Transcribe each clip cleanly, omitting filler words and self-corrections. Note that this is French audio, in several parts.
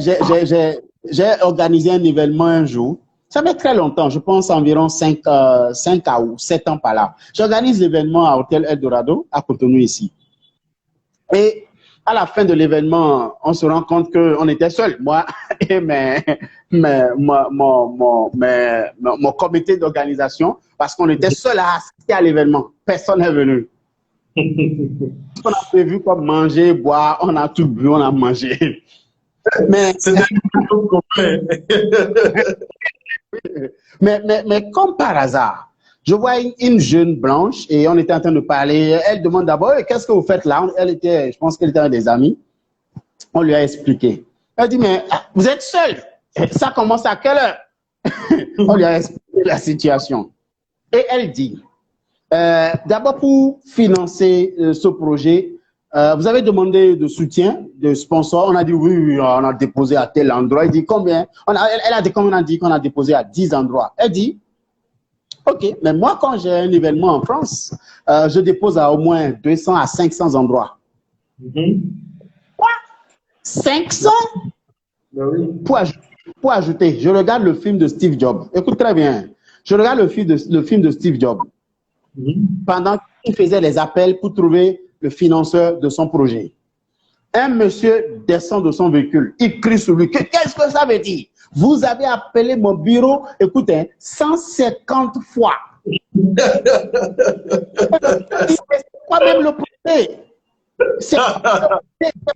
j'ai organisé un événement un jour. Ça fait très longtemps, je pense environ 5 ou 7 ans par là. J'organise l'événement à Hôtel Eldorado, à Cotonou ici. Et à la fin de l'événement, on se rend compte qu'on était seuls, moi et mon comité d'organisation, parce qu'on était seuls à assister à l'événement. Personne n'est venu. On a prévu comme manger, boire, on a tout bu, on a mangé. Mais mais comme par hasard, je vois une jeune blanche et on était en train de parler. Elle demande d'abord, qu'est-ce que vous faites là? Je pense qu'elle était un des amis. On lui a expliqué. Elle dit, mais vous êtes seul. Ça commence à quelle heure? On lui a expliqué la situation. Et elle dit, d'abord pour financer ce projet, vous avez demandé de soutien, de sponsor. On a dit oui, on a déposé à tel endroit. Elle dit combien? Elle a dit combien? On a dit qu'on a déposé à 10 endroits. Elle dit, ok, mais moi quand j'ai un événement en France, je dépose à au moins 200 à 500 endroits. Quoi? 500? Pour ajouter, je regarde le film de Steve Jobs. Écoute très bien. Je regarde le film de Steve Jobs. Pendant qu'il faisait les appels pour trouver le financeur de son projet. Un monsieur descend de son véhicule, il crie sur lui. Qu'est-ce que ça veut dire? Vous avez appelé mon bureau, écoutez, 150 fois. C'est quoi même le projet? C'est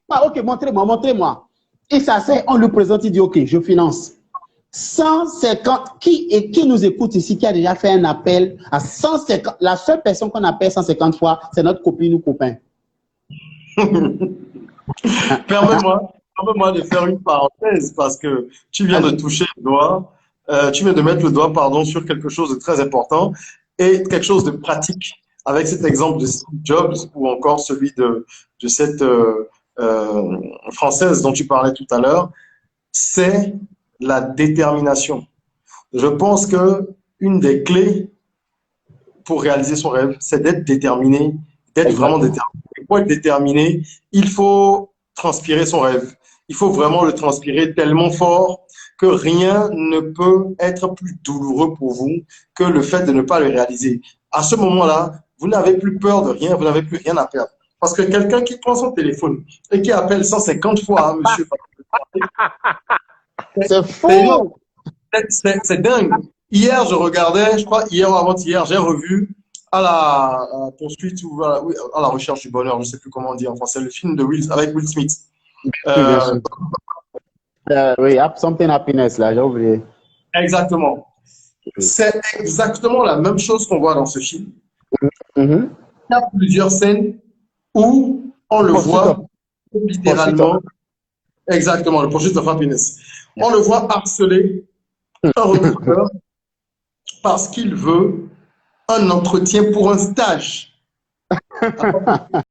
pas, ok, montrez-moi. Il s'assied, on lui présente, il dit, ok, je finance. 150, qui nous écoute ici, qui a déjà fait un appel à 150, la seule personne qu'on appelle 150 fois, c'est notre copine ou copain. Permets-moi de faire une parenthèse parce que tu viens de toucher le doigt, tu viens de mettre le doigt, pardon, sur quelque chose de très important et quelque chose de pratique avec cet exemple de Steve Jobs ou encore celui de cette Française dont tu parlais tout à l'heure, c'est la détermination. Je pense que une des clés pour réaliser son rêve, c'est d'être déterminé, d'être vraiment déterminé. Pour être déterminé, il faut transpirer son rêve. Il faut vraiment le transpirer tellement fort que rien ne peut être plus douloureux pour vous que le fait de ne pas le réaliser. À ce moment-là, vous n'avez plus peur de rien, vous n'avez plus rien à perdre. Parce que quelqu'un qui prend son téléphone et qui appelle 150 fois, hein, monsieur, c'est fou! C'est dingue. Hier, je regardais, je crois, hier ou avant-hier, j'ai revu à la poursuite ou à la recherche du bonheur, je ne sais plus comment on dit en français, le film de avec Will Smith. Oui, Something Happiness, là, j'ai oublié. Exactement. C'est exactement la même chose qu'on voit dans ce film. Il y a plusieurs scènes où on le voit littéralement. Exactement, le Pursuit of Happiness. On le voit harceler un recruteur parce qu'il veut un entretien pour un stage.